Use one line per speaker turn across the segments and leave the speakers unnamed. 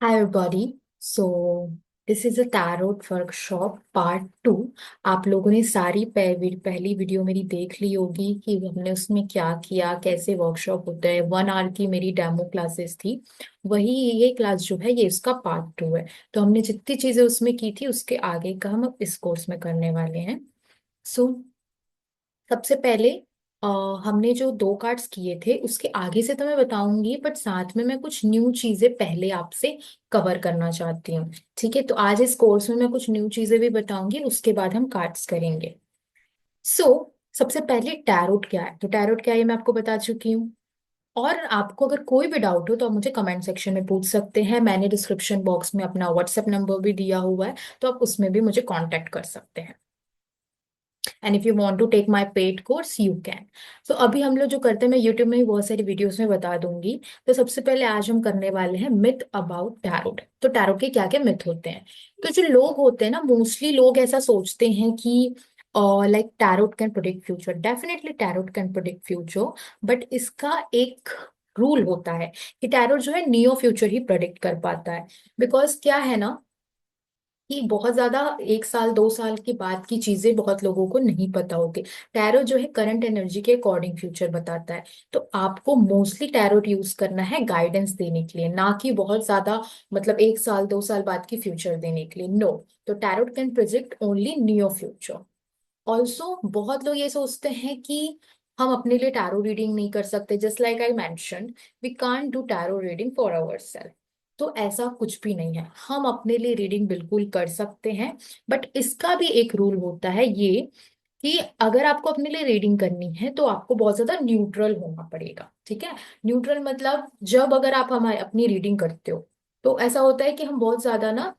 Hi everybody. This is a tarot workshop part 2। आप लोगों ने सारी पहली वीडियो मेरी देख ली होगी कि हमने उसमें क्या किया, कैसे वर्कशॉप होता है। 1 आवर की मेरी डेमो क्लासेस थी। वही ये क्लास जो है ये इसका पार्ट 2 है। तो हमने जितनी चीजें उसमें की थी उसके आगे का हम अब इस कोर्स में करने वाले हैं। सो सबसे पहले अ, हमने जो 2 कार्ड्स किए थे उसके आगे से तो मैं बताऊंगी, बट साथ में मैं कुछ न्यू चीजें पहले आपसे कवर करना चाहती हूँ। ठीक है, तो आज इस कोर्स में मैं कुछ न्यू चीजें भी बताऊंगी, उसके बाद हम कार्ड्स करेंगे। सो सबसे पहले टैरोट क्या है, तो टैरोट क्या है ये मैं आपको बता चुकी हूँ। और आपको अगर कोई भी डाउट हो तो आप मुझे कमेंट सेक्शन में पूछ सकते हैं। मैंने डिस्क्रिप्शन बॉक्स में अपना व्हाट्सएप नंबर भी दिया हुआ है, तो आप उसमें भी मुझे कांटेक्ट कर सकते हैं। And if you want to take my paid course you can. तो अभी हम लोग जो करते हैं, मैं यूट्यूब में भी बहुत सारी वीडियोस में बता दूंगी। तो सबसे पहले आज हम करने वाले हैं मिथ अबाउट टैरोट। तो टैरोट के क्या क्या मिथ होते हैं। तो जो लोग होते हैं ना, मोस्टली लोग ऐसा सोचते हैं कि like tarot can predict future. Definitely tarot can predict future, but इसका एक रूल होता है कि टैरोट जो है नियो फ्यूचर ही प्रोडिक्ट कर पाता है। बिकॉज क्या है ना कि बहुत ज्यादा 1 साल 2 साल की बात की चीजें बहुत लोगों को नहीं पता होती। टैरो जो है करंट एनर्जी के अकॉर्डिंग फ्यूचर बताता है। तो आपको मोस्टली टैरोट यूज करना है गाइडेंस देने के लिए, ना कि बहुत ज्यादा मतलब 1 साल 2 साल बाद की फ्यूचर देने के लिए। नो। तो tarot can predict only near future. Also बहुत लोग ये सोचते हैं कि हम अपने लिए टैरो रीडिंग नहीं कर सकते। Just like I mention, we can't do tarot reading for ourself. तो ऐसा कुछ भी नहीं है, हम अपने लिए रीडिंग बिल्कुल कर सकते हैं। बट इसका भी एक रूल होता है ये कि अगर आपको अपने लिए रीडिंग करनी है तो आपको बहुत ज्यादा न्यूट्रल होना पड़ेगा। ठीक है, न्यूट्रल मतलब जब अगर आप हमारी अपनी रीडिंग करते हो तो ऐसा होता है कि हम बहुत ज्यादा ना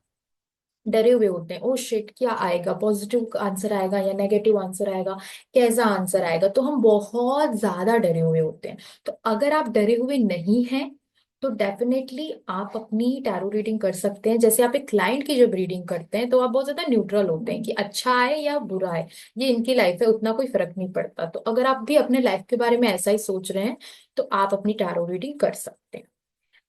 डरे हुए होते हैं। ओ शिट, क्या आएगा, पॉजिटिव आंसर आएगा या नेगेटिव आंसर आएगा, कैसा आंसर आएगा। तो हम बहुत ज्यादा डरे हुए होते हैं। तो अगर आप डरे हुए नहीं हैं तो डेफिनेटली आप अपनी टैरो रीडिंग कर सकते हैं। जैसे आप एक क्लाइंट की जब रीडिंग करते हैं तो आप बहुत ज्यादा न्यूट्रल होते हैं कि अच्छा आए या बुरा आए, ये इनकी लाइफ है, उतना कोई फर्क नहीं पड़ता। तो अगर आप भी अपने लाइफ के बारे में ऐसा ही सोच रहे हैं तो आप अपनी टैरो रीडिंग कर सकते हैं।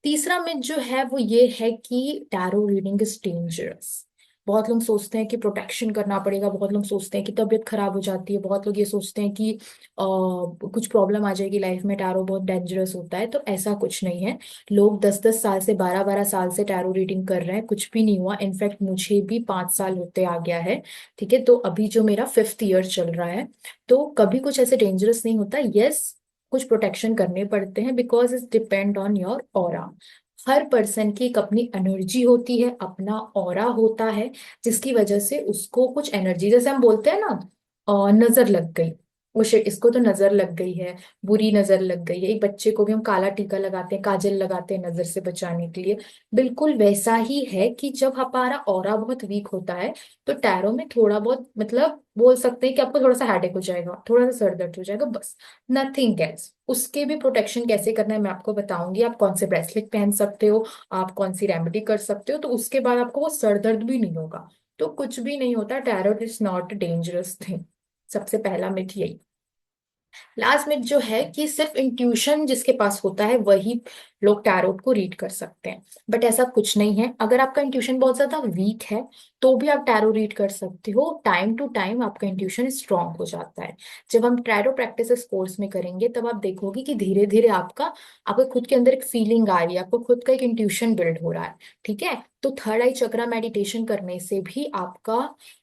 तीसरा मिथ जो है वो ये है कि टैरो रीडिंग इज डेंजरस। बहुत लोग सोचते हैं कि प्रोटेक्शन करना पड़ेगा, बहुत लोग सोचते हैं कि तबीयत खराब हो जाती है, बहुत लोग ये सोचते हैं कि कुछ प्रॉब्लम आ जाएगी लाइफ में, टैरो बहुत डेंजरस होता है। तो ऐसा कुछ नहीं है। लोग 10 10 साल से 12 12 साल से टैरो रीडिंग कर रहे हैं, कुछ भी नहीं हुआ। इनफैक्ट मुझे भी 5 साल होते आ गया है। ठीक है, तो अभी जो मेरा 5th ईयर चल रहा है, तो कभी कुछ ऐसे डेंजरस नहीं होता। यस, कुछ प्रोटेक्शन करने पड़ते हैं because it depend on your aura. Her person की एक अपनी एनर्जी होती है, अपना ऑरा होता है, जिसकी वजह से उसको कुछ एनर्जी, जैसे हम बोलते हैं ना नजर लग गई। वो शिट, इसको तो नजर लग गई है, बुरी नजर लग गई है। एक बच्चे को भी हम काला टीका लगाते हैं, काजल लगाते हैं नजर से बचाने के लिए। बिल्कुल वैसा ही है कि जब हमारा ऑरा बहुत वीक होता है तो टैरो में थोड़ा बहुत मतलब बोल सकते हैं कि आपको थोड़ा सा हेडेक हो जाएगा, थोड़ा सा सर दर्द हो जाएगा, बस। Nothing else. उसके भी प्रोटेक्शन कैसे करना है मैं आपको बताऊंगी। आप कौन से ब्रेसलेट पहन सकते हो, आप कौन सी रेमेडी कर सकते हो, तो उसके बाद आपको वो सर दर्द भी नहीं होगा। तो कुछ भी नहीं होता, tarot is not dangerous thing. सबसे पहला मिथ यही। लास्ट में जो है कि सिर्फ इंट्यूशन जिसके पास होता है वही लोग टैरोट को रीड कर सकते हैं, बट ऐसा कुछ नहीं है। अगर आपका इंट्यूशन बहुत ज्यादा वीक है तो भी आप टैरो रीड कर सकते हो। टाइम टू टाइम आपका इंट्यूशन स्ट्रांग हो जाता है। जब हम टैरो प्रैक्टिस कोर्स में करेंगे तब आप देखोगे कि धीरे धीरे आपका आपके खुद के अंदर एक फीलिंग आ रही है, आपको खुद का एक इंट्यूशन बिल्ड हो रहा है। ठीक है, तो थर्ड आई चक्रा मेडिटेशन करने से भी आपका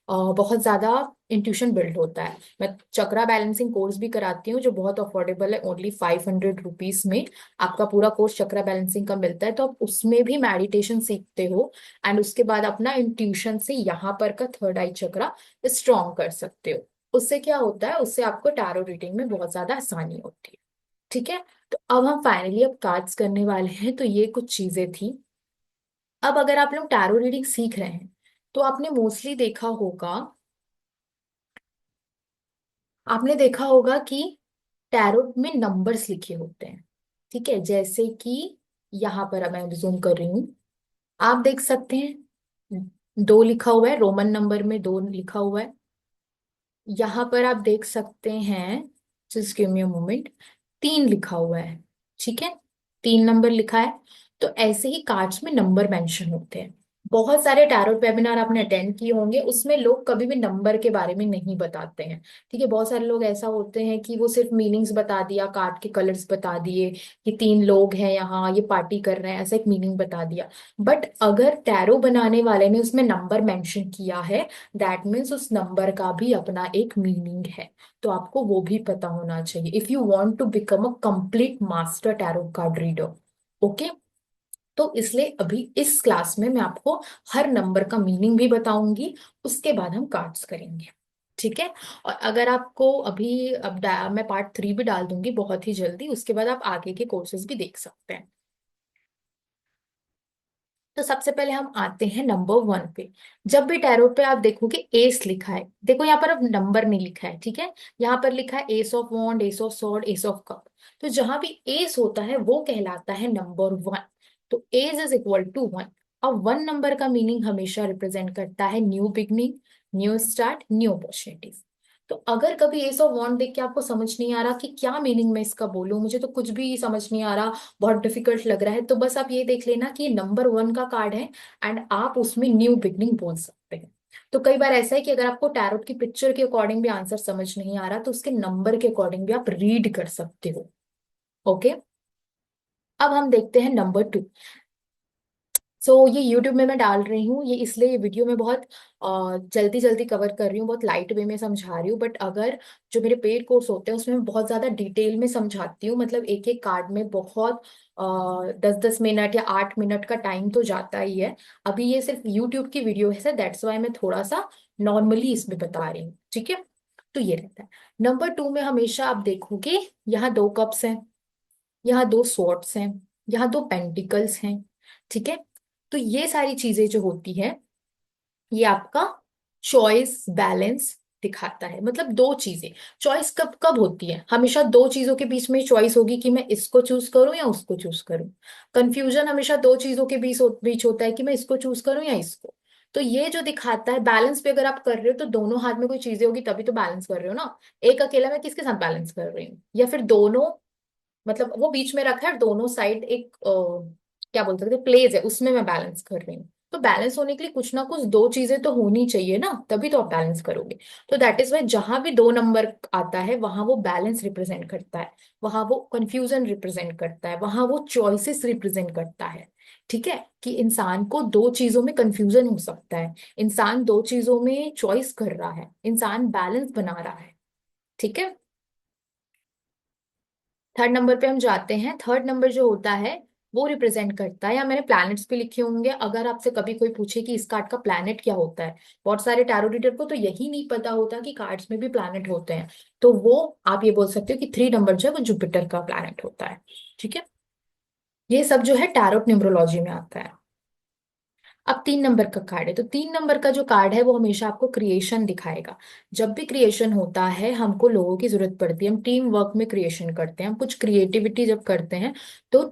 बहुत ज्यादा इंट्यूशन बिल्ड होता है। मैं चक्रा बैलेंसिंग कोर्स भी कराती हूँ जो बहुत अफोर्डेबल है, ओनली 500 रुपीज में आपका पूरा कोर्स चक्रा बैलेंसिंग का मिलता है। तो आप उसमें भी मेडिटेशन सीखते हो एंड उसके बाद अपना इंट्यूशन से यहाँ पर का थर्ड आई चक्रा स्ट्रॉन्ग कर सकते हो। उससे क्या होता है, उससे आपको टैरो रीडिंग में बहुत ज्यादा आसानी होती है। ठीक है, तो अब हम फाइनली अब कार्ड्स करने वाले हैं। तो ये कुछ चीजें थी। अब अगर आप लोग टैरो रीडिंग सीख रहे हैं तो आपने मोस्टली देखा होगा, आपने देखा होगा कि टैरोट में नंबर्स लिखे होते हैं। ठीक है, जैसे कि यहाँ पर अब मैं जूम कर रही हूँ, आप देख सकते हैं 2 लिखा हुआ है, रोमन नंबर में 2 लिखा हुआ है। यहाँ पर आप देख सकते हैं, just give me a moment, 3 लिखा हुआ है। ठीक है, 3 नंबर लिखा है। तो ऐसे ही कार्ड्स में नंबर मेंशन होते हैं। बहुत सारे टैरोट वेबिनार आपने अटेंड किए होंगे, उसमें लोग कभी भी नंबर के बारे में नहीं बताते हैं। ठीक है, बहुत सारे लोग ऐसा होते हैं कि वो सिर्फ मीनिंग्स बता दिया, कार्ड के कलर्स बता दिए कि 3 लोग हैं यहाँ, ये पार्टी कर रहे हैं, ऐसा एक मीनिंग बता दिया। बट अगर टैरो बनाने वाले ने उसमें नंबर मेंशन किया है, दैट मीन्स उस नंबर का भी अपना एक मीनिंग है। तो आपको वो भी पता होना चाहिए if you want to become a complete master tarot card reader. Okay, तो इसलिए अभी इस क्लास में मैं आपको हर नंबर का मीनिंग भी बताऊंगी, उसके बाद हम कार्ड्स करेंगे। ठीक है, और अगर आपको अभी मैं पार्ट 3 भी डाल दूंगी बहुत ही जल्दी, उसके बाद आप आगे के कोर्सेज भी देख सकते हैं। तो सबसे पहले हम आते हैं नंबर 1 पे। जब भी टैरो पे आप देखोगे एस लिखा है, देखो यहाँ पर अब नंबर नहीं लिखा है, ठीक है। यहाँ पर लिखा है ace of wand, ace of sword, ace of cup. तो जहां भी एस होता है वो कहलाता है नंबर 1। तो एज इज इक्वल टू 1। अब 1 नंबर का मीनिंग हमेशा रिप्रेजेंट करता है new beginning, new start, new opportunities. तो अगर कभी एस ऑफ वॉन्ड देख के आपको समझ नहीं आ रहा कि क्या मीनिंग मैं इसका बोलूं, मुझे तो कुछ भी समझ नहीं आ रहा, बहुत डिफिकल्ट लग रहा है, तो बस आप ये देख लेना कि ये नंबर 1 का कार्ड है एंड आप उसमें न्यू बिगनिंग बोल सकते हैं। तो कई बार ऐसा है कि अगर आपको टैरोट की पिक्चर के अकॉर्डिंग भी आंसर समझ नहीं आ रहा, तो उसके नंबर के अकॉर्डिंग भी आप रीड कर सकते हो। ओके, अब हम देखते हैं नंबर 2। ये YouTube में मैं डाल रही हूँ, ये इसलिए ये वीडियो में बहुत जल्दी जल्दी कवर कर रही हूँ, बहुत लाइट वे में समझा रही हूँ। बट अगर जो मेरे पेड कोर्स होते हैं उसमें मैं बहुत ज्यादा डिटेल में समझाती हूँ, मतलब एक एक कार्ड में बहुत 10-10 मिनट या 8 मिनट का टाइम तो जाता ही है। अभी ये सिर्फ YouTube की वीडियो है, दैट्स वाई मैं थोड़ा सा नॉर्मली इसमें बता रही हूँ। ठीक है, तो ये रहता है। नंबर 2 में हमेशा आप देखोगे यहाँ 2 कप्स हैं, यहाँ 2 स्वॉर्ड्स हैं, यहाँ 2 पेंटिकल्स हैं। ठीक है, तो ये सारी चीजें जो होती है, ये आपका चॉइस बैलेंस दिखाता है। मतलब 2 चीजें, चॉइस कब कब होती है, हमेशा 2 चीजों के बीच में चॉइस होगी कि मैं इसको चूज करूं या उसको चूज करूं। कंफ्यूजन हमेशा 2 चीजों के बीच होता है कि मैं इसको चूज करूं या इसको। तो ये जो दिखाता है बैलेंस पे, अगर आप कर रहे हो तो दोनों हाथ में कोई चीजें होगी तभी तो बैलेंस कर रहे हो ना। एक अकेला मैं किसके साथ बैलेंस कर रही हूँ, या फिर दोनों, मतलब वो बीच में रखा है, दोनों साइड एक क्या बोल सकते प्लेस है, उसमें मैं बैलेंस कर रही हूँ। तो बैलेंस होने के लिए कुछ ना कुछ 2 चीजें तो होनी चाहिए ना, तभी तो आप बैलेंस करोगे। तो दैट इज वाई जहां भी 2 नंबर आता है वहां वो बैलेंस रिप्रेजेंट करता है, वहां वो कंफ्यूजन रिप्रेजेंट करता है, वहां वो चॉइसेस रिप्रेजेंट करता है। ठीक है, कि इंसान को 2 चीजों में कंफ्यूजन हो सकता है, इंसान 2 चीजों में चॉइस कर रहा है, इंसान बैलेंस बना रहा है। ठीक है, थर्ड नंबर पे हम जाते हैं। थर्ड नंबर जो होता है वो रिप्रेजेंट करता है, या मैंने प्लैनेट्स भी लिखे होंगे, अगर आपसे कभी कोई पूछे कि इस कार्ड का प्लैनेट क्या होता है, बहुत सारे टैरो रीडर को तो यही नहीं पता होता कि कार्ड्स में भी प्लैनेट होते हैं। तो वो आप ये बोल सकते हो कि 3 नंबर जो है वो जुपिटर का प्लैनेट होता है। ठीक है, ये सब जो है टैरोट न्यूमरोलॉजी में आता है। अब 3 नंबर का कार्ड है, तो 3 नंबर का जो कार्ड है वो हमेशा आपको क्रिएशन दिखाएगा। जब भी क्रिएशन होता है हमको लोगों की जरूरत पड़ती है, हम टीम वर्क में क्रिएशन करते हैं, हम कुछ क्रिएटिविटी जब करते हैं तो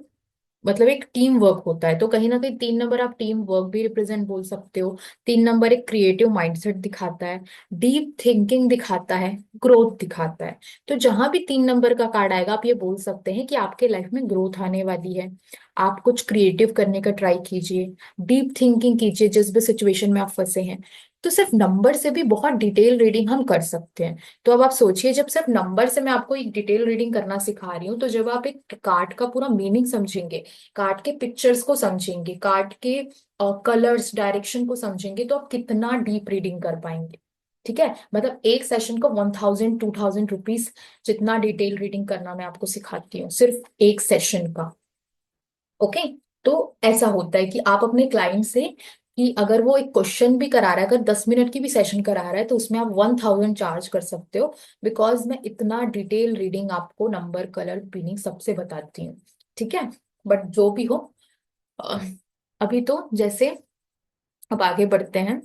मतलब एक टीम वर्क होता है। तो कहीं ना कहीं 3 नंबर आप टीम वर्क भी रिप्रेजेंट बोल सकते हो। 3 नंबर एक क्रिएटिव माइंडसेट दिखाता है, डीप थिंकिंग दिखाता है, ग्रोथ दिखाता है। तो जहां भी 3 नंबर का कार्ड आएगा आप ये बोल सकते हैं कि आपके लाइफ में ग्रोथ आने वाली है। आप कुछ क्रिएटिव करने का ट्राई कीजिए, डीप थिंकिंग कीजिए जिस भी सिचुएशन में आप फंसे हैं। तो सिर्फ नंबर से भी बहुत डिटेल रीडिंग हम कर सकते हैं। तो अब आप सोचिए, जब सिर्फ नंबर से मैं आपको एक डिटेल रीडिंग करना सिखा रही हूँ, तो जब आप एक कार्ड का पूरा मीनिंग समझेंगे, कार्ड के पिक्चर्स को समझेंगे, कार्ड के कलर्स डायरेक्शन को समझेंगे, तो आप कितना डीप रीडिंग कर पाएंगे। ठीक है, मतलब एक सेशन को 1000-2000 रुपीज जितना डिटेल रीडिंग करना मैं आपको सिखाती हूँ सिर्फ एक सेशन का। ओके, तो ऐसा होता है कि आप अपने क्लाइंट से, कि अगर वो एक क्वेश्चन भी करा रहा है, अगर 10 मिनट की भी सेशन करा रहा है, तो उसमें आप 1000 चार्ज कर सकते हो, बिकॉज मैं इतना डिटेल रीडिंग आपको नंबर कलर मीनिंग सबसे बताती हूँ। ठीक है, बट जो भी हो, अ, अभी तो जैसे अब आगे बढ़ते हैं।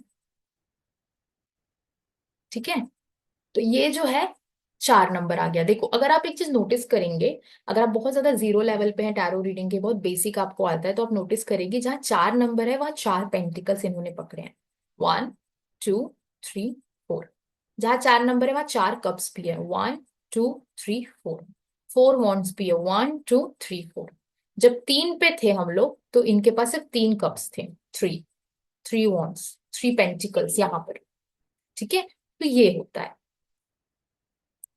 ठीक है, तो ये जो है 4 नंबर आ गया। देखो, अगर आप एक चीज नोटिस करेंगे, अगर आप बहुत ज्यादा जीरो लेवल पे हैं टैरो रीडिंग के, बहुत बेसिक आपको आता है, तो आप नोटिस करेंगे जहाँ 4 नंबर है वहां 4 पेंटिकल्स इन्होंने पकड़े हैं। 1, 2, 3, 4। जहाँ 4 नंबर है वहां 4 कप्स भी है। 1, 2, 3, 4। 4 वॉन्ड्स भी है। 1, 2, 3, 4। जब 3 पे थे हम लोग तो इनके पास सिर्फ 3 कप्स थे। थ्री, 3 wands, 3 पेंटिकल्स यहाँ पर। ठीक है, तो ये होता है।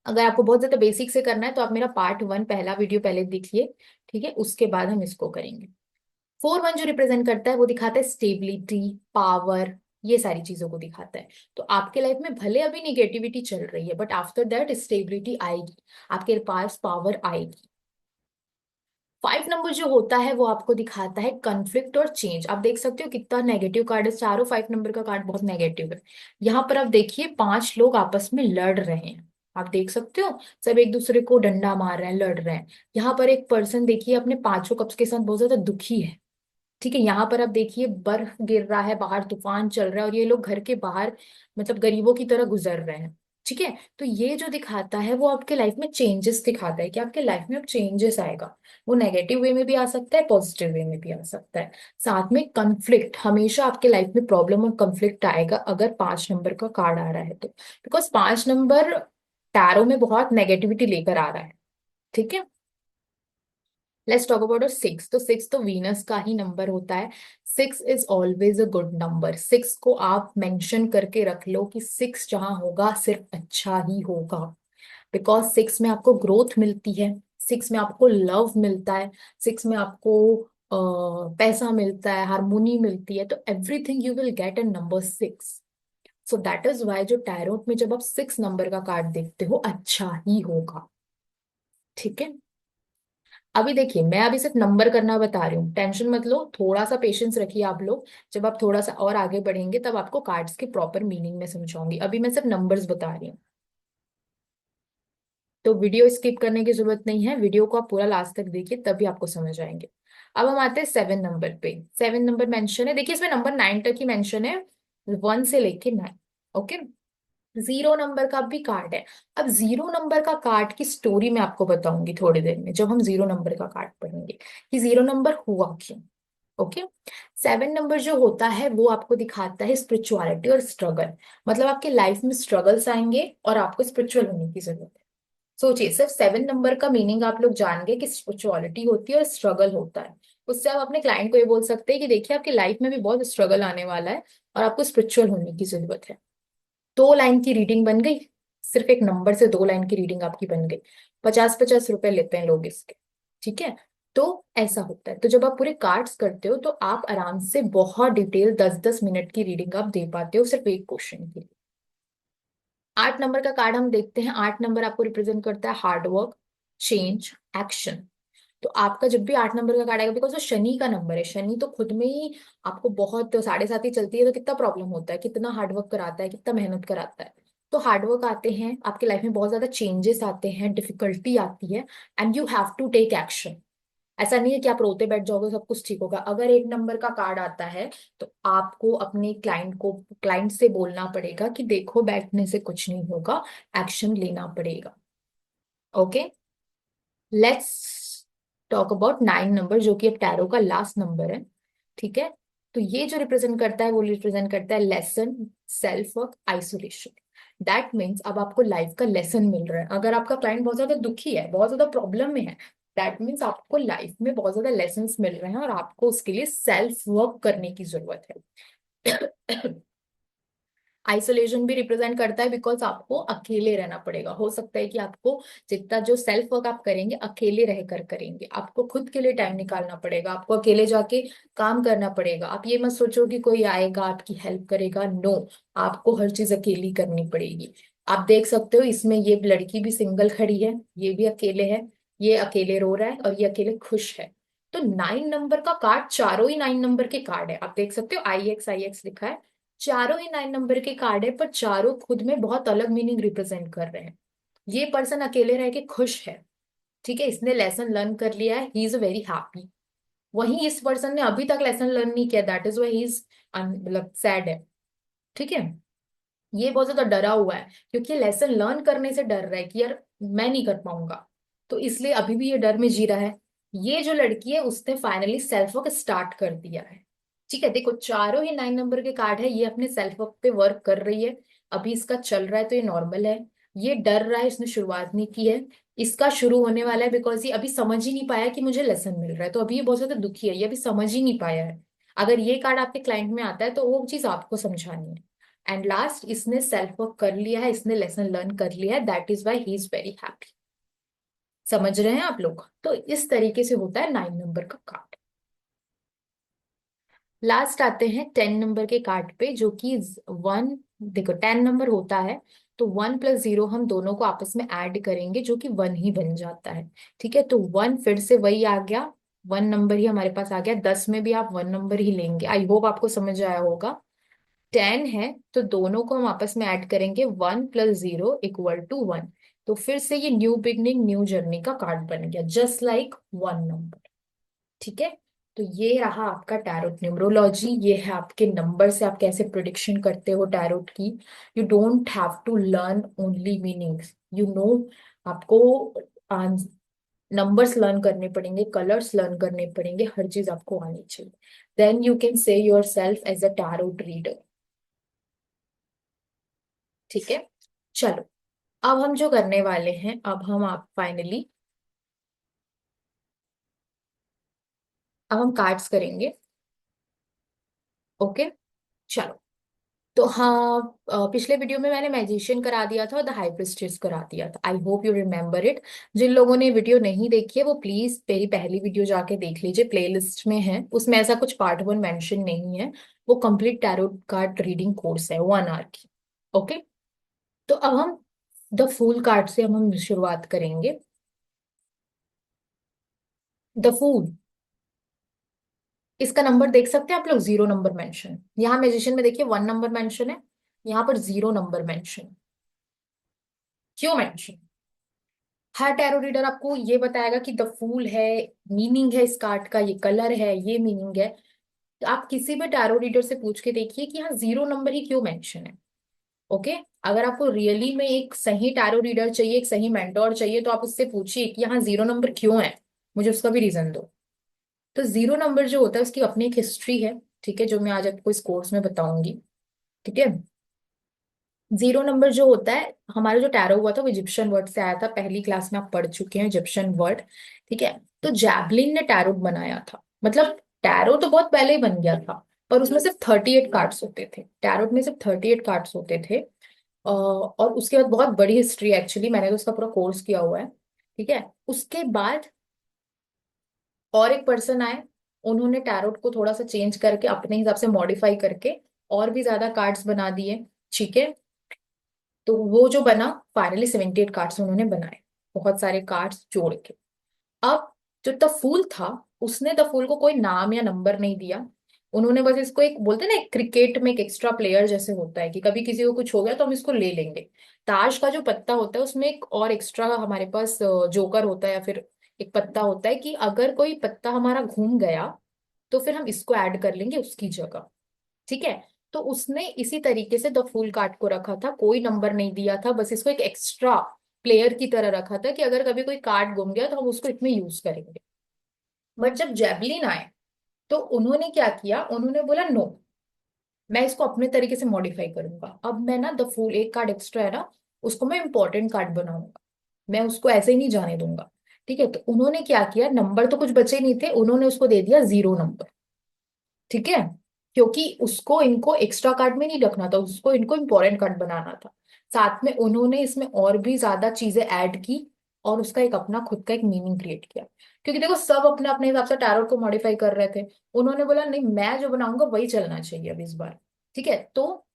अगर आपको बहुत ज्यादा बेसिक से करना है तो आप मेरा पार्ट 1 पहला वीडियो पहले देखिए। ठीक है, उसके बाद हम इसको करेंगे। 4-1 जो रिप्रेजेंट करता है वो दिखाता है स्टेबिलिटी, पावर, ये सारी चीजों को दिखाता है। तो आपके लाइफ में भले अभी निगेटिविटी चल रही है बट आफ्टर दैट स्टेबिलिटी आएगी, आपके पास पावर आएगी। 5 नंबर जो होता है वो आपको दिखाता है कन्फ्लिक्ट और चेंज। आप देख सकते हो कितना नेगेटिव कार्ड है, चारों 5 नंबर का कार्ड बहुत नेगेटिव है। यहाँ पर आप देखिए 5 लोग आपस में लड़ रहे हैं। आप देख सकते हो सब एक दूसरे को डंडा मार रहे हैं, लड़ रहे हैं। यहाँ पर एक पर्सन देखिए अपने 5 कप्स के साथ बहुत ज्यादा दुखी है। ठीक है, यहाँ पर आप देखिए बर्फ गिर रहा है, बाहर तूफान चल रहा है और ये लोग घर के बाहर मतलब गरीबों की तरह गुजर रहे हैं। ठीक है, तो ये जो दिखाता है वो आपके लाइफ में चेंजेस दिखाता है कि आपके लाइफ में अब चेंजेस आएगा। वो नेगेटिव वे में भी आ सकता है, पॉजिटिव वे में भी आ सकता है। साथ में कन्फ्लिक्ट, हमेशा आपके लाइफ में प्रॉब्लम और कन्फ्लिक्ट आएगा अगर 5 नंबर का कार्ड आ रहा है तो, बिकॉज 5 नंबर टैरो में बहुत नेगेटिविटी लेकर आ रहा है। ठीक है, लेट्स टॉक अबाउट 6। तो 6 तो वीनस का ही नंबर होता है। 6 is always a good number. 6 को आप मेंशन करके रख लो कि 6 जहां होगा सिर्फ अच्छा ही होगा। बिकॉज 6 में आपको ग्रोथ मिलती है, 6 में आपको लव मिलता है, 6 में आपको पैसा मिलता है, हारमोनी मिलती है, तो everything you will get in number 6। So that is why जो टैरोट में जब आप 6 नंबर का कार्ड देखते हो अच्छा ही होगा। ठीक है, अभी देखिए मैं अभी सिर्फ नंबर करना बता रही हूँ, टेंशन मत लो, थोड़ा सा पेशेंस रखिए आप लोग। जब आप थोड़ा सा और आगे बढ़ेंगे तब आपको कार्ड्स के प्रॉपर मीनिंग में समझाऊंगी, अभी मैं सिर्फ नंबर्स बता रही हूँ। तो वीडियो स्किप करने की जरूरत नहीं है, वीडियो को आप पूरा लास्ट तक देखिए तभी आपको समझ आएंगे। अब हम आते हैं 7 नंबर पे। 7 नंबर मेंशन है, देखिए इसमें नंबर 9 तक ही मेंशन है, 1 से लेके 9। ओके, 0 नंबर का भी कार्ड है। अब 0 नंबर का कार्ड की स्टोरी मैं आपको बताऊंगी थोड़ी देर में, जब हम 0 नंबर का कार्ड पढ़ेंगे कि 0 नंबर हुआ क्यों। ओके, 7 नंबर जो होता है वो आपको दिखाता है स्पिरिचुअलिटी और स्ट्रगल। मतलब आपके लाइफ में स्ट्रगल्स आएंगे और आपको स्पिरिचुअल होने की जरूरत है। सोचिए सिर्फ 7 नंबर का मीनिंग आप लोग जान गए कि स्पिरिचुअलिटी होती है और स्ट्रगल होता है। उससे आप अपने क्लाइंट को ये बोल सकते हैं कि देखिए आपकी लाइफ में भी बहुत स्ट्रगल आने वाला है और आपको स्पिरिचुअल होने की जरूरत है। 2 लाइन की रीडिंग बन गई, सिर्फ एक नंबर से 2 लाइन की रीडिंग आपकी बन गई। 50-50 रुपए लेते हैं लोग इसके। ठीक है, तो ऐसा होता है। तो जब आप पूरे कार्ड्स करते हो तो आप आराम से बहुत डिटेल 10-10 मिनट की रीडिंग आप दे पाते हो सिर्फ एक क्वेश्चन के लिए। 8 नंबर का कार्ड हम देखते हैं। 8 नंबर आपको रिप्रेजेंट करता है हार्डवर्क, चेंज, एक्शन। तो आपका जब भी 8 नंबर का कार्ड आएगा, बिकॉज वो शनि का नंबर है, शनि तो खुद में ही आपको बहुत 7.5 ही चलती है तो कितना प्रॉब्लम होता है, कितना हार्डवर्क कराता है, कितना मेहनत कराता है। तो हार्डवर्क आते हैं आपके लाइफ में, बहुत ज्यादा चेंजेस आते हैं, डिफिकल्टी आती है, and you have to take action. ऐसा नहीं है कि आप रोते बैठ जाओगे सब कुछ ठीक होगा। अगर 1 नंबर का कार्ड आता है तो आपको अपने क्लाइंट से बोलना पड़ेगा कि देखो बैठने से कुछ नहीं होगा, एक्शन लेना पड़ेगा। Okay, let's talk about 9 number जो कि अब टैरो का लास्ट नंबर है। ठीक है, तो ये जो रिप्रेजेंट करता है वो रिप्रेजेंट करता है lesson, self work, isolation. That means अब आपको लाइफ का लेसन मिल रहा है। अगर आपका क्लाइंट बहुत ज्यादा दुखी है, बहुत ज्यादा प्रॉब्लम में है, दैट मीन्स आपको लाइफ में बहुत ज्यादा लेसन मिल रहे हैं और आपको उसके लिए सेल्फ वर्क करने की जरूरत है। आइसोलेशन भी रिप्रेजेंट करता है बिकॉज आपको अकेले रहना पड़ेगा। हो सकता है कि आपको जितना जो सेल्फ वर्क आप करेंगे अकेले रहकर करेंगे, आपको खुद के लिए टाइम निकालना पड़ेगा, आपको अकेले जाके काम करना पड़ेगा। आप ये मत सोचो कि कोई आएगा आपकी हेल्प करेगा, नो, आपको हर चीज अकेली करनी पड़ेगी। आप देख सकते हो इसमें ये लड़की भी सिंगल खड़ी है, ये भी अकेले है, ये अकेले रो रहा है और ये अकेले खुश है। तो 9 नंबर का कार्ड, चारों ही 9 नंबर के कार्ड है, आप देख सकते हो IX लिखा है। चारों ही 9 नंबर के कार्ड है पर चारों खुद में बहुत अलग मीनिंग रिप्रेजेंट कर रहे हैं। ये पर्सन अकेले रह के खुश है, ठीक है, इसने लेसन लर्न कर लिया है, ही इज वेरी हैप्पी। वहीं इस पर्सन ने अभी तक लेसन लर्न नहीं किया, that is why he is मतलब सैड है। ठीक है, ये बहुत ज्यादा डरा हुआ है क्योंकि लेसन लर्न करने से डर रहा है कि यार मैं नहीं कर पाऊंगा, तो इसलिए अभी भी ये डर में जी रहा है। ये जो लड़की है उसने फाइनली सेल्फ वर्क स्टार्ट कर दिया है। ठीक है, देखो चारों ही 9 नंबर के कार्ड है, ये अपने सेल्फ वर्क पे वर्क कर रही है, अभी इसका चल रहा है तो ये नॉर्मल है। ये डर रहा है, इसने शुरुआत नहीं की है, इसका शुरू होने वाला है बिकॉज ये अभी समझ ही नहीं पाया कि मुझे लेसन मिल रहा है, तो अभी ये बहुत ज्यादा दुखी है, ये अभी समझ ही नहीं पाया है। अगर ये कार्ड आपके क्लाइंट में आता है तो वो चीज आपको समझानी है। एंड लास्ट, इसने सेल्फ वर्क कर लिया है, इसने लेसन लर्न कर लिया है, that is why he is very happy. समझ रहे हैं आप लोग? तो इस तरीके से होता है 9 नंबर का कार्ड। लास्ट आते हैं 10 नंबर के कार्ड पे, जो कि वन। देखो 10 नंबर होता है तो 1 + 0 हम दोनों को आपस में ऐड करेंगे जो कि 1 ही बन जाता है। ठीक है, तो 1 फिर से वही आ गया, 1 नंबर ही हमारे पास आ गया। 10 में भी आप 1 नंबर ही लेंगे। आई होप आपको समझ आया होगा। 10 है तो दोनों को हम आपस में ऐड करेंगे, 1 + 0 = 1। तो फिर से ये न्यू बिगनिंग न्यू जर्नी का कार्ड बन गया, जस्ट लाइक 1 नंबर। ठीक है, तो ये रहा आपका टैरोट न्यूमरोलॉजी। ये है आपके नंबर से आप कैसे प्रिडिक्शन करते हो टैरोट की। You don't have to learn only meanings, you know. आपको नंबर्स लर्न करने पड़ेंगे, कलर्स लर्न करने पड़ेंगे, हर चीज आपको आनी चाहिए। Then you can say yourself as a tarot reader. ठीक है, चलो। अब हम जो करने वाले हैं, अब हम आप फाइनली, अब हम कार्ड्स करेंगे। ओके, चलो। तो हाँ, पिछले वीडियो में मैंने मैजिशियन करा दिया था और द हाई प्रिस्टेस करा दिया था। I hope you remember it. जिन लोगों ने वीडियो नहीं देखी है वो प्लीज मेरी पहली वीडियो जाके देख लीजिए, प्लेलिस्ट में है। उसमें ऐसा कुछ पार्ट 1 मेंशन नहीं है। वो complete tarot card reading course है 1 आवर की। ओके, तो अब हम द फूल कार्ड से हम शुरुआत करेंगे। द फूल, इसका नंबर देख सकते हैं आप लोग, 0 नंबर मेंशन। यहाँ मैजिशियन में देखिए 1 नंबर मेंशन है, यहाँ पर 0 नंबर मेंशन। क्यों मेंशन? हर टैरो रीडर आपको ये बताएगा कि द फूल है, मीनिंग है इस कार्ड का, ये कलर है, ये मीनिंग है। तो आप किसी भी टैरो रीडर से पूछ के देखिए कि यहाँ 0 नंबर ही क्यों मेंशन है। ओके, अगर आपको रियली में एक सही टैरो रीडर चाहिए, एक सही मेंटोर चाहिए, तो आप उससे पूछिए कि यहाँ 0 नंबर क्यों है, मुझे उसका भी रीजन दो। तो 0 नंबर जो होता है उसकी अपनी एक हिस्ट्री है। ठीक है, जो मैं आज आपको इस कोर्स में बताऊंगी। ठीक है, 0 नंबर जो होता है, हमारा जो टैरो हुआ था वो इजिप्शियन वर्ड से आया था, पहली क्लास में आप पढ़ चुके हैं इजिप्शियन वर्ड। ठीक है, तो जैवलिन ने टैरो बनाया था, मतलब टैरो तो बहुत पहले ही बन गया था, पर उसमें सिर्फ 38 कार्ड्स होते थे, टैरोट में सिर्फ 38 कार्ड्स होते थे। और उसके बाद बहुत बड़ी हिस्ट्री एक्चुअली, मैंने तो उसका पूरा कोर्स किया हुआ है। ठीक है, उसके बाद और एक पर्सन आए, उन्होंने टैरोट को थोड़ा सा चेंज करके अपने हिसाब से मॉडिफाई करके और भी ज्यादा कार्ड्स बना दिए। ठीक है, तो वो जो बना, फाइनली 78 कार्ड्स उन्होंने बनाए, बहुत सारे कार्ड्स जोड़ के। अब जो द फूल था, उसने द फूल को कोई नाम या नंबर नहीं दिया। उन्होंने बस इसको, एक बोलते हैं ना, एक क्रिकेट में एक एक्स्ट्रा प्लेयर जैसे होता है कि कभी किसी को कुछ हो गया तो हम इसको ले लेंगे। ताश का जो पत्ता होता है उसमें एक और एक्स्ट्रा हमारे पास जोकर होता है, या फिर एक पत्ता होता है कि अगर कोई पत्ता हमारा घूम गया तो फिर हम इसको ऐड कर लेंगे उसकी जगह। ठीक है, तो उसने इसी तरीके से द फूल कार्ड को रखा था, कोई नंबर नहीं दिया था, बस इसको एक एक्स्ट्रा प्लेयर की तरह रखा था कि अगर कभी कोई कार्ड गुम गया तो हम उसको इसमें यूज करेंगे। बट जब जेवलिन आए तो उन्होंने क्या किया, उन्होंने बोला नो, मैं इसको अपने तरीके से मॉडिफाई करूंगा। अब मैं ना द फूल, एक कार्ड एक्स्ट्रा है ना, उसको मैं इंपॉर्टेंट कार्ड बनाऊंगा, मैं उसको ऐसे ही नहीं जाने दूंगा। ठीक है, तो उन्होंने क्या किया, नंबर तो कुछ बचे नहीं थे, उन्होंने उसको दे दिया 0 नंबर। ठीक है, क्योंकि उसको इनको एक्स्ट्रा कार्ड में नहीं रखना था, उसको इनको इम्पोर्टेंट कार्ड बनाना था। साथ में उन्होंने इसमें और भी ज्यादा चीजें ऐड की और उसका एक अपना खुद का एक मीनिंग क्रिएट किया। क्योंकि देखो सब अपने अपने हिसाब से टैरोट को मॉडिफाई कर रहे थे, उन्होंने बोला नहीं, मैं जो बनाऊंगा वही चलना चाहिए अब इस बार। ठीक है, तो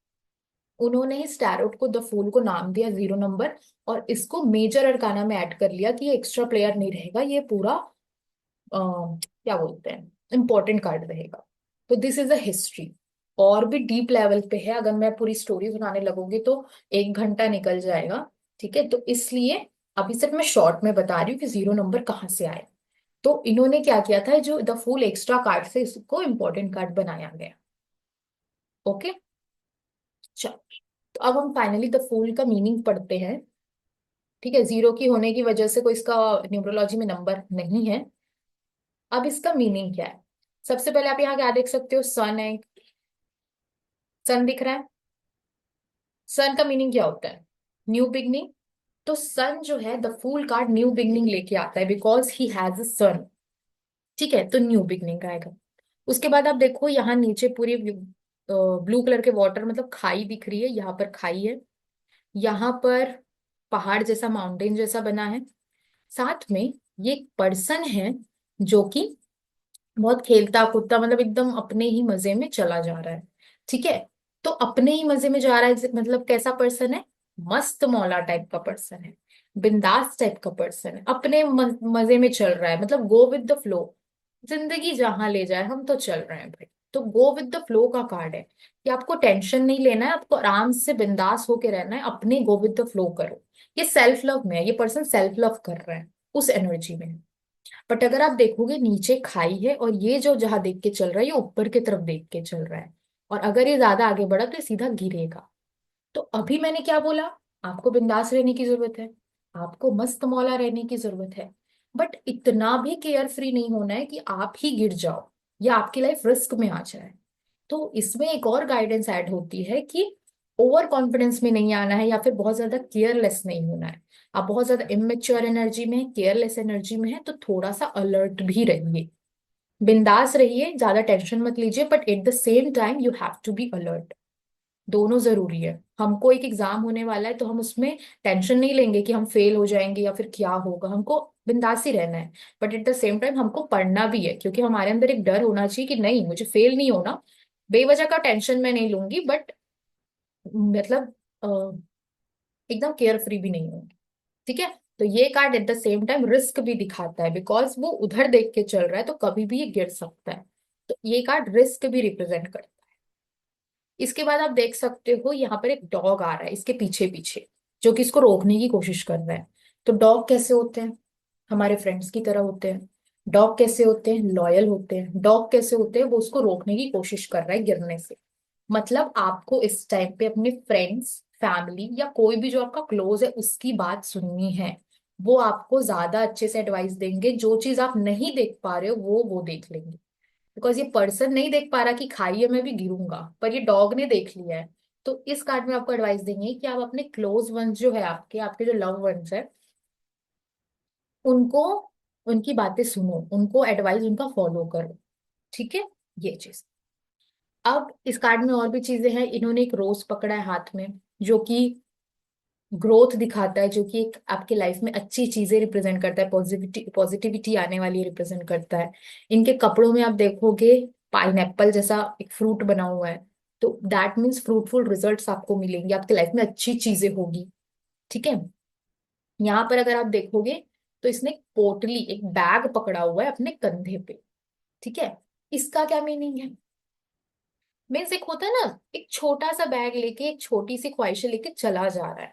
उन्होंने इस टैरोट को, द फूल को नाम दिया 0 नंबर, और इसको मेजर अरकाना में ऐड कर लिया कि ये एक्स्ट्रा प्लेयर नहीं रहेगा, ये पूरा क्या बोलते हैं, इंपॉर्टेंट कार्ड रहेगा। तो दिस इज अ हिस्ट्री, और भी डीप लेवल पे है, अगर मैं पूरी स्टोरी सुनाने लगूंगी तो 1 घंटा निकल जाएगा। ठीक है, तो इसलिए अभी सिर्फ मैं शॉर्ट में बता रही हूँ कि 0 नंबर कहाँ से आया। तो इन्होंने क्या किया था, जो द फूल एक्स्ट्रा कार्ड से इसको इंपॉर्टेंट कार्ड बनाया गया। ओके, चलो। तो अब हम फाइनली द फूल का मीनिंग पढ़ते हैं। ठीक है, 0 की होने की वजह से कोई इसका न्यूमरोलॉजी में नंबर नहीं है। अब इसका मीनिंग क्या है, सबसे पहले आप यहाँ क्या देख सकते हो, सन है, सन दिख रहा है। सन का मीनिंग क्या होता है, न्यू बिगनिंग, तो सन जो है, the fool card new beginning लेके आता है बिकॉज ही हैज अ सन। ठीक है, तो न्यू बिगनिंग आएगा। उसके बाद आप देखो यहाँ नीचे पूरी ब्लू कलर के वाटर, मतलब खाई दिख रही है, यहाँ पर खाई है, यहाँ पर पहाड़ जैसा, माउंटेन जैसा बना है। साथ में ये एक पर्सन है जो कि बहुत खेलता कूदता, मतलब एकदम अपने ही मजे में चला जा रहा है। ठीक है, तो अपने ही मजे में जा रहा है मतलब कैसा पर्सन है? मस्त मौला टाइप का पर्सन है, बिंदास टाइप का पर्सन है, अपने मजे में चल रहा है, मतलब गो विद द फ्लो। जिंदगी जहां ले जाए हम तो चल रहे हैं भाई। तो गो विद द फ्लो का कार्ड है कि आपको टेंशन नहीं लेना है, आपको आराम से बिंदास होके रहना है, अपने गो विद द फ्लो करो। ये सेल्फ लव में है, ये पर्सन सेल्फ लव कर रहा है, उस एनर्जी में है। बट अगर आप देखोगे नीचे खाई है, और ये जो जहां देख के चल रहा है ये ऊपर की तरफ देख के चल रहा है, और अगर ये ज्यादा आगे बढ़ा तो ये सीधा गिरेगा। तो अभी मैंने क्या बोला? आपको बिंदास रहने की जरूरत है, आपको मस्त मौला रहने की जरूरत है, बट इतना भी केयर फ्री नहीं होना है कि आप ही गिर जाओ या आपकी लाइफ रिस्क में आ जाए। तो इसमें एक और गाइडेंस ऐड होती है कि ओवर कॉन्फिडेंस में नहीं आना है, या फिर बहुत ज्यादा केयरलेस नहीं होना है। आप बहुत ज्यादा इमेच्योर एनर्जी में, केयरलेस एनर्जी में है, तो थोड़ा सा अलर्ट भी रहिए, बिंदास रहिए, ज्यादा टेंशन मत लीजिए, but at the same time you have to be alert. दोनों जरूरी है। हमको एक एग्जाम होने वाला है तो हम उसमें टेंशन नहीं लेंगे कि हम फेल हो जाएंगे या फिर क्या होगा, हमको बिंदास ही रहना है। But at the same time हमको पढ़ना भी है, क्योंकि हमारे अंदर एक डर होना चाहिए कि नहीं, मुझे फेल नहीं होना। बेवजह का टेंशन मैं नहीं लूंगी, बट मतलब अ, एकदम केयर फ्री भी नहीं होंगी। ठीक है, तो ये card eight the same time risk भी दिखाता है, बिकॉज वो उधर देख के चल रहा है तो कभी भी ये गिर सकता है। तो ये कार्ड रिस्क भी रिप्रेजेंट करता है। इसके बाद आप देख सकते हो यहाँ पर एक डॉग आ रहा है इसके पीछे पीछे, जो कि इसको रोकने की कोशिश कर रहा है। तो डॉग कैसे होते हैं? हमारे फ्रेंड्स की तरह होते हैं। डॉग कैसे होते हैं? लॉयल होते हैं। डॉग कैसे होते हैं? वो उसको रोकने की कोशिश कर रहा है गिरने से। मतलब आपको इस टाइम पे अपने फ्रेंड्स, फैमिली या कोई भी जो आपका क्लोज है उसकी बात सुननी है। वो आपको ज्यादा अच्छे से एडवाइस देंगे, जो चीज आप नहीं देख पा रहे हो वो देख लेंगे। बिकॉज ये पर्सन नहीं देख पा रहा कि खाइए मैं भी गिरूंगा, पर ये डॉग ने देख लिया है। तो इस कार्ड में आपको एडवाइस देंगे कि आप अपने क्लोज वंस जो है, आपके आपके जो लव वंस है, उनको, उनकी बातें सुनो, उनको एडवाइस उनका फॉलो करो। ठीक है, ये चीज। अब इस कार्ड में और भी चीजें हैं। इन्होंने एक रोज पकड़ा है हाथ में, जो कि ग्रोथ दिखाता है, जो कि एक आपके लाइफ में अच्छी चीजें रिप्रेजेंट करता है, पॉजिटिविटी पॉजिटिविटी आने वाली रिप्रेजेंट करता है। इनके कपड़ों में आप देखोगे पाइनएप्पल जैसा एक फ्रूट बना हुआ है, तो दैट मीन्स फ्रूटफुल रिजल्ट्स आपको मिलेंगे, आपके लाइफ में अच्छी चीजें होगी। ठीक है, यहाँ पर अगर आप देखोगे तो इसने एक पोटली, एक बैग पकड़ा हुआ है अपने कंधे पे। ठीक है, इसका क्या मीनिंग है? मीन्स एक होता है ना, एक छोटा सा बैग लेके, एक छोटी सी ख्वाहिशें लेके चला जा रहा है।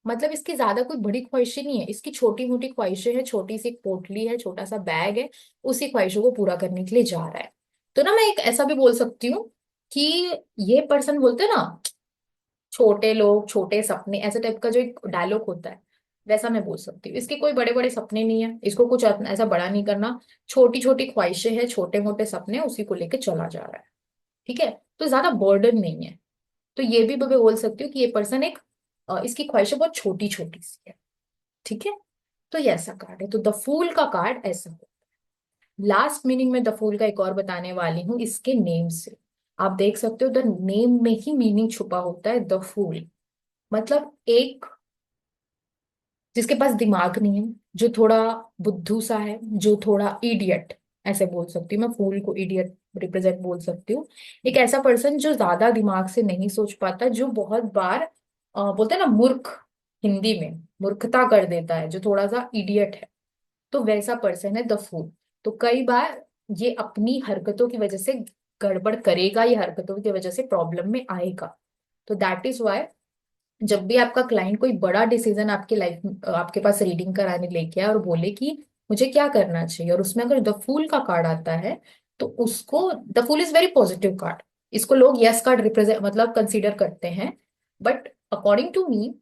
मतलब इसकी ज्यादा कोई बड़ी ख्वाहिशें नहीं है, इसकी छोटी मोटी ख्वाहिशें हैं, छोटी सी एक पोटली है, छोटा सा बैग है, उसी ख्वाहिशों को पूरा करने के लिए जा रहा है। तो ना मैं एक ऐसा भी बोल सकती हूँ कि ये पर्सन बोलते हैं ना, छोटे लोग छोटे सपने, ऐसे टाइप का जो एक डायलॉग होता है, वैसा मैं बोल सकती हूँ। इसके कोई बड़े बड़े सपने नहीं है, इसको कुछ ऐसा बड़ा नहीं करना, छोटी छोटी ख्वाहिशें हैं, छोटे मोटे सपने हैं, उसी को लेके चला जा रहा है। ठीक है, तो ज्यादा बर्डन नहीं है। तो ये भी मैं बोल सकती हूँ कि ये पर्सन एक इसकी ख्वाहिशें बहुत छोटी छोटी सी है। ठीक है, तो ये ऐसा कार्ड है। तो द फूल का कार्ड ऐसा हो। लास्ट मीनिंग में द फूल का एक और बताने वाली हूँ इसके नेम से। आप देख सकते हो द नेम में ही मीनिंग छुपा होता है, द फूल। मतलब एक जिसके पास दिमाग नहीं है, जो थोड़ा बुद्धू सा है, जो थोड़ा इडियट, ऐसे बोल सकती हूँ मैं, फूल को इडियट रिप्रेजेंट बोल सकती हूँ। एक ऐसा पर्सन जो ज्यादा दिमाग से नहीं सोच पाता, जो बहुत बार बोलते हैं ना मूर्ख, हिंदी में मूर्खता कर देता है, जो थोड़ा सा इडियट है, तो वैसा पर्सन है द फूल। तो कई बार ये अपनी हरकतों की वजह से गड़बड़ करेगा, ये हरकतों की वजह से प्रॉब्लम में आएगा। तो दैट इज वाई जब भी आपका क्लाइंट कोई बड़ा डिसीजन आपके लाइफ आपके पास रीडिंग कराने लेके आए और बोले कि मुझे क्या करना चाहिए, और उसमें अगर द फूल का कार्ड आता है, तो उसको, the fool is very positive card, इसको लोग यस कार्ड रिप्रेजेंट मतलब कंसीडर करते हैं। बट अकॉर्डिंग टू मी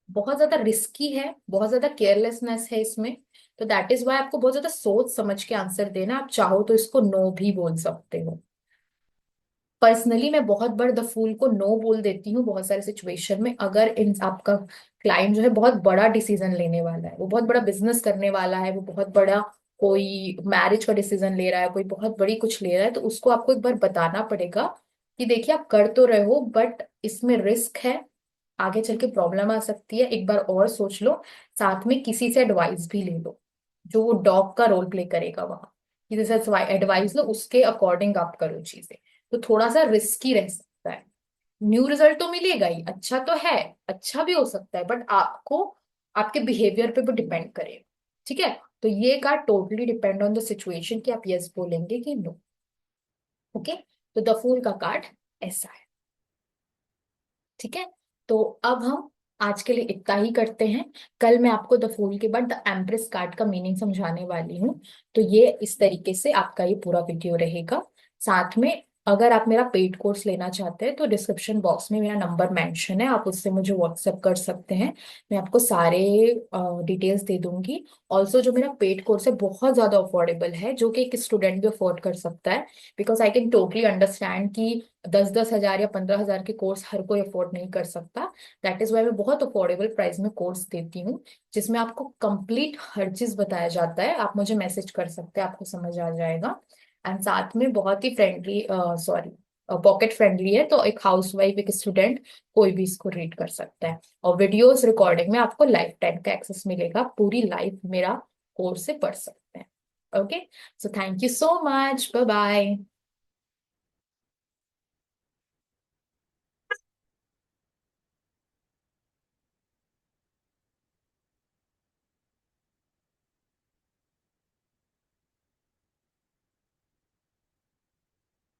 बहुत ज्यादा रिस्की है, बहुत ज्यादा केयरलेसनेस है इसमें। तो दैट इज वाई आपको बहुत ज्यादा सोच समझ के आंसर देना, आप चाहो तो इसको नो भी बोल सकते हो। पर्सनली मैं बहुत बार द फूल को नो बोल देती हूँ बहुत सारे सिचुएशन में। अगर इन आपका क्लाइंट जो है बहुत बड़ा डिसीजन लेने वाला है, वो बहुत बड़ा बिजनेस करने वाला है, वो बहुत बड़ा कोई मैरिज का डिसीजन ले रहा है, कोई बहुत बड़ी कुछ ले रहा है, तो उसको आपको एक बार बताना पड़ेगा कि देखिए आप कर तो रहे हो बट इसमें रिस्क है, आगे चल के प्रॉब्लम आ सकती है, एक बार और सोच लो। साथ में किसी से एडवाइस भी ले लो, जो वो डॉग का रोल प्ले करेगा वहां, किसी से एडवाइस लो, उसके अकॉर्डिंग आप करो चीजें। तो थोड़ा सा रिस्की रह सकता है। न्यू रिजल्ट तो मिलेगा ही, अच्छा तो है, अच्छा भी हो सकता है, बट आपको आपके बिहेवियर पे भी डिपेंड करेगा। ठीक है, तो ये card totally depend on the situation कि आप यस बोलेंगे कि नो। ओके, तो द फूल का कार्ड ऐसा है। ठीक है, तो अब हम आज के लिए इतना ही करते हैं। कल मैं आपको द फूल के बाद द एम्प्रेस कार्ड का मीनिंग समझाने वाली हूँ। तो ये इस तरीके से आपका ये पूरा वीडियो रहेगा। साथ में अगर आप मेरा पेड कोर्स लेना चाहते हैं तो डिस्क्रिप्शन बॉक्स में मेरा नंबर मेंशन है, आप उससे मुझे व्हाट्सएप कर सकते हैं। मैं आपको सारे डिटेल्स दे दूंगी। ऑल्सो जो मेरा पेड कोर्स है बहुत ज्यादा अफोर्डेबल है, जो कि एक स्टूडेंट भी अफोर्ड कर सकता है। Because I can totally understand कि 10-10 हजार या 15 हजार के कोर्स हर कोई अफोर्ड नहीं कर सकता। दैट इज वाई मैं बहुत अफोर्डेबल प्राइस में कोर्स देती हूँ, जिसमें आपको कंप्लीट हर चीज बताया जाता है। आप मुझे मैसेज कर सकते हैं, आपको समझ आ जाएगा। एंड साथ में बहुत ही फ्रेंडली, सॉरी, पॉकेट फ्रेंडली है, तो एक हाउसवाइफ, एक स्टूडेंट, कोई भी इसको रीड कर सकता है। और वीडियोस रिकॉर्डिंग में आपको लाइफ टाइम का एक्सेस मिलेगा, पूरी लाइफ मेरा कोर्स से पढ़ सकते हैं। Okay, so thank you so much, bye bye.